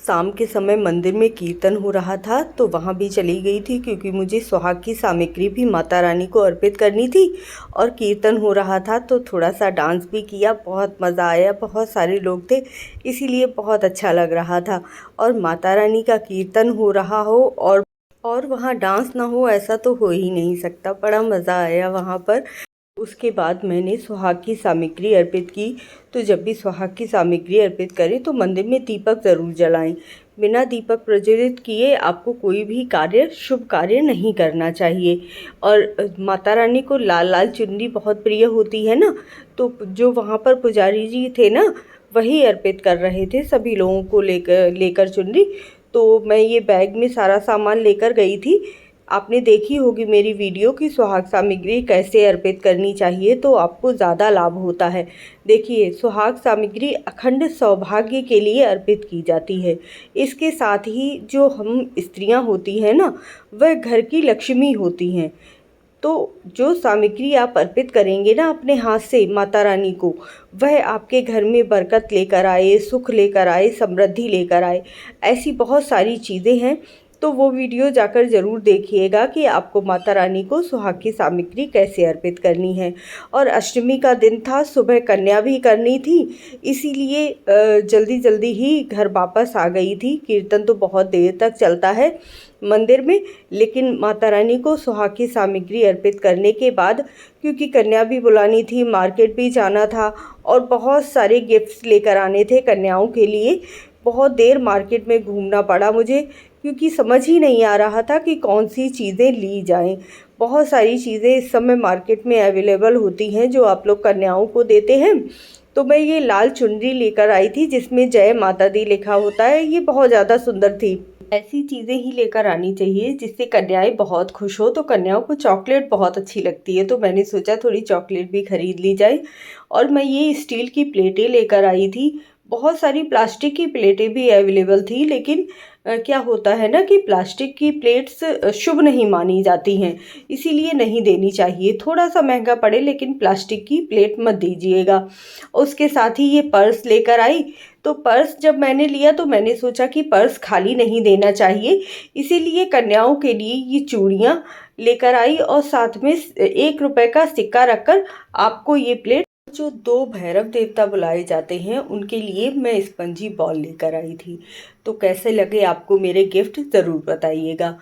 शाम के समय मंदिर में कीर्तन हो रहा था तो वहाँ भी चली गई थी, क्योंकि मुझे सुहाग की सामग्री भी माता रानी को अर्पित करनी थी। और कीर्तन हो रहा था तो थोड़ा सा डांस भी किया, बहुत मज़ा आया, बहुत सारे लोग थे इसीलिए बहुत अच्छा लग रहा था। और माता रानी का कीर्तन हो रहा हो और वहाँ डांस ना हो, ऐसा तो हो ही नहीं सकता। बड़ा मज़ा आया वहाँ पर। उसके बाद मैंने सुहाग की सामग्री अर्पित की। तो जब भी सुहाग की सामग्री अर्पित करें तो मंदिर में दीपक ज़रूर जलाएं। बिना दीपक प्रज्वलित किए आपको कोई भी कार्य, शुभ कार्य नहीं करना चाहिए। और माता रानी को लाल लाल चुनरी बहुत प्रिय होती है ना, तो जो वहाँ पर पुजारी जी थे ना, वही अर्पित कर रहे थे सभी लोगों को लेकर चुनरी। तो मैं ये बैग में सारा सामान लेकर गई थी। आपने देखी होगी मेरी वीडियो कि सुहाग सामग्री कैसे अर्पित करनी चाहिए, तो आपको ज़्यादा लाभ होता है। देखिए, सुहाग सामग्री अखंड सौभाग्य के लिए अर्पित की जाती है। इसके साथ ही जो हम स्त्रियां होती हैं ना, वह घर की लक्ष्मी होती हैं। तो जो सामग्री आप अर्पित करेंगे ना अपने हाथ से माता रानी को, वह आपके घर में बरकत लेकर आए, सुख लेकर आए, समृद्धि लेकर आए। ऐसी बहुत सारी चीज़ें हैं। तो वो वीडियो जाकर ज़रूर देखिएगा कि आपको माता रानी को सुहाग की सामग्री कैसे अर्पित करनी है। और अष्टमी का दिन था, सुबह कन्या भी करनी थी, इसीलिए जल्दी जल्दी ही घर वापस आ गई थी। कीर्तन तो बहुत देर तक चलता है मंदिर में, लेकिन माता रानी को सुहाग की सामग्री अर्पित करने के बाद, क्योंकि कन्या भी बुलानी थी, मार्केट भी जाना था और बहुत सारे गिफ्ट्स लेकर आने थे कन्याओं के लिए, बहुत देर मार्केट में घूमना पड़ा मुझे, क्योंकि समझ ही नहीं आ रहा था कि कौन सी चीज़ें ली जाएं। बहुत सारी चीज़ें इस समय मार्केट में अवेलेबल होती हैं जो आप लोग कन्याओं को देते हैं। तो मैं ये लाल चुनरी लेकर आई थी जिसमें जय माता दी लिखा होता है, ये बहुत ज़्यादा सुंदर थी। ऐसी चीज़ें ही लेकर आनी चाहिए जिससे कन्याएं बहुत खुश हो। तो कन्याओं को चॉकलेट बहुत अच्छी लगती है, तो मैंने सोचा थोड़ी चॉकलेट भी खरीद ली जाए। और मैं ये स्टील की प्लेटें लेकर आई थी। बहुत सारी प्लास्टिक की प्लेटें भी अवेलेबल थी, लेकिन क्या होता है ना कि प्लास्टिक की प्लेट्स शुभ नहीं मानी जाती हैं, इसीलिए नहीं देनी चाहिए। थोड़ा सा महंगा पड़े लेकिन प्लास्टिक की प्लेट मत दीजिएगा। उसके साथ ही ये पर्स लेकर आई। तो पर्स जब मैंने लिया तो मैंने सोचा कि पर्स खाली नहीं देना चाहिए, इसीलिए कन्याओं के लिए ये चूड़ियाँ लेकर आई और साथ में 1 रुपए का सिक्का रखकर आपको ये प्लेट, जो 2 भैरव देवता बुलाए जाते हैं उनके लिए मैं स्पंजी बॉल लेकर आई थी। तो कैसे लगे आपको मेरे गिफ्ट ज़रूर बताइएगा।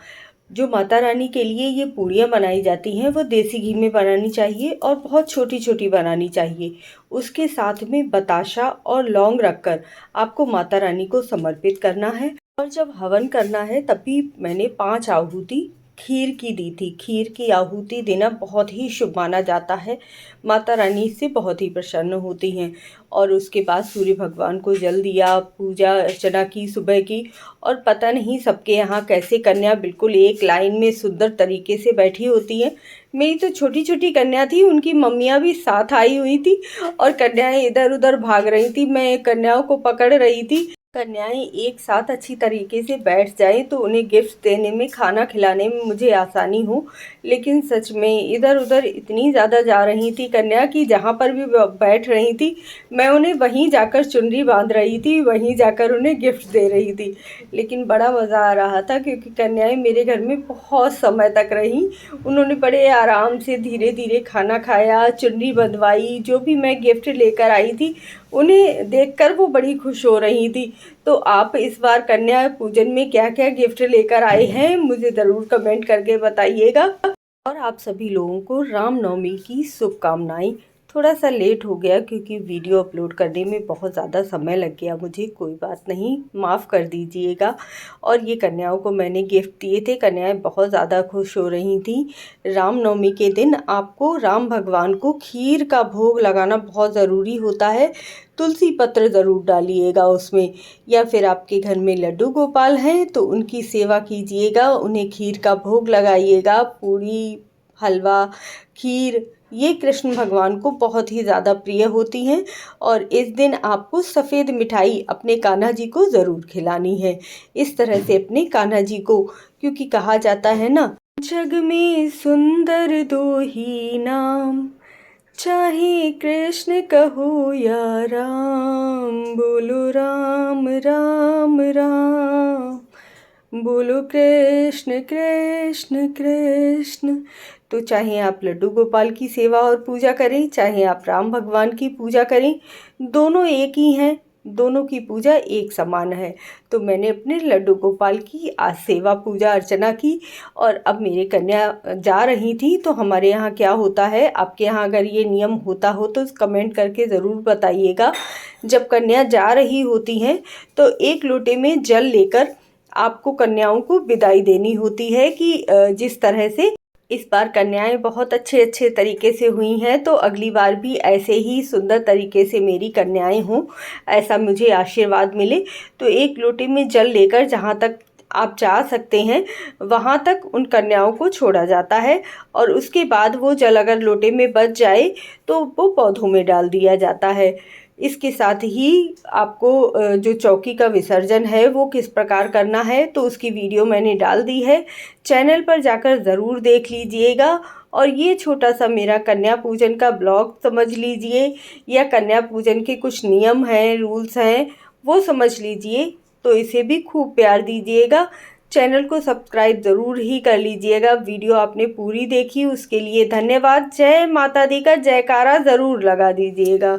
जो माता रानी के लिए ये पूड़ियाँ बनाई जाती हैं वो देसी घी में बनानी चाहिए और बहुत छोटी छोटी बनानी चाहिए। उसके साथ में बताशा और लौंग रखकर आपको माता रानी को समर्पित करना है। और जब हवन करना है तब भी मैंने 5 आहुति खीर की दी थी। खीर की आहुति देना बहुत ही शुभ माना जाता है, माता रानी से बहुत ही प्रसन्न होती हैं। और उसके बाद सूर्य भगवान को जल दिया, पूजा अर्चना की सुबह की। और पता नहीं सबके यहाँ कैसे कन्या बिल्कुल एक लाइन में सुंदर तरीके से बैठी होती हैं। मेरी तो छोटी छोटी कन्या थी, उनकी मम्मियाँ भी साथ आई हुई थी और कन्याएं इधर उधर भाग रही थी, मैं कन्याओं को पकड़ रही थी। कन्याएं एक साथ अच्छी तरीके से बैठ जाएं तो उन्हें गिफ्ट देने में, खाना खिलाने में मुझे आसानी हो। लेकिन सच में इधर उधर इतनी ज़्यादा जा रही थी कन्या कि जहाँ पर भी बैठ रही थी मैं उन्हें वहीं जाकर चुनरी बांध रही थी, वहीं जाकर उन्हें गिफ्ट दे रही थी। लेकिन बड़ा मज़ा आ रहा था क्योंकि कन्याएं मेरे घर में बहुत समय तक रहीं। उन्होंने बड़े आराम से धीरे धीरे खाना खाया, चुनरी बंधवाई, जो भी मैं गिफ्ट लेकर आई थी उन्हें देखकर वो बड़ी खुश हो रही थी। तो आप इस बार कन्या पूजन में क्या क्या गिफ्ट लेकर आए हैं मुझे ज़रूर कमेंट करके बताइएगा। और आप सभी लोगों को रामनवमी की शुभकामनाएं। थोड़ा सा लेट हो गया क्योंकि वीडियो अपलोड करने में बहुत ज़्यादा समय लग गया मुझे, कोई बात नहीं, माफ़ कर दीजिएगा। और ये कन्याओं को मैंने गिफ्ट दिए थे, कन्याएं बहुत ज़्यादा खुश हो रही थी। रामनवमी के दिन आपको राम भगवान को खीर का भोग लगाना बहुत ज़रूरी होता है। तुलसी पत्र ज़रूर डालिएगा उसमें, या फिर आपके घर में लड्डू गोपाल हैं तो उनकी सेवा कीजिएगा, उन्हें खीर का भोग लगाइएगा। पूरी, हलवा, खीर ये कृष्ण भगवान को बहुत ही ज़्यादा प्रिय होती हैं। और इस दिन आपको सफ़ेद मिठाई अपने कान्हा जी को ज़रूर खिलानी है। इस तरह से अपने कान्हा जी को, क्योंकि कहा जाता है ना, जग में सुंदर दो ही नाम, चाहे कृष्ण कहो या राम, बोलो राम राम राम। बोलो कृष्ण कृष्ण कृष्ण। तो चाहे आप लड्डू गोपाल की सेवा और पूजा करें, चाहे आप राम भगवान की पूजा करें, दोनों एक ही हैं, दोनों की पूजा एक समान है। तो मैंने अपने लड्डू गोपाल की आज सेवा पूजा अर्चना की और अब मेरे कन्या जा रही थी। तो हमारे यहाँ क्या होता है, आपके यहाँ अगर ये नियम होता हो तो कमेंट करके ज़रूर बताइएगा। जब कन्या जा रही होती हैं तो एक लोटे में जल लेकर आपको कन्याओं को विदाई देनी होती है कि जिस तरह से इस बार कन्याएं बहुत अच्छे अच्छे तरीके से हुई हैं, तो अगली बार भी ऐसे ही सुंदर तरीके से मेरी कन्याएं हों, ऐसा मुझे आशीर्वाद मिले। तो एक लोटे में जल लेकर जहाँ तक आप जा सकते हैं वहाँ तक उन कन्याओं को छोड़ा जाता है और उसके बाद वो जल अगर लोटे में बच जाए तो वो पौधों में डाल दिया जाता है। इसके साथ ही आपको जो चौकी का विसर्जन है वो किस प्रकार करना है तो उसकी वीडियो मैंने डाल दी है, चैनल पर जाकर ज़रूर देख लीजिएगा। और ये छोटा सा मेरा कन्या पूजन का ब्लॉग समझ लीजिए या कन्या पूजन के कुछ नियम हैं, रूल्स हैं, वो समझ लीजिए। तो इसे भी खूब प्यार दीजिएगा, चैनल को सब्सक्राइब ज़रूर ही कर लीजिएगा। वीडियो आपने पूरी देखी उसके लिए धन्यवाद। जय माता दी का जयकारा ज़रूर लगा दीजिएगा।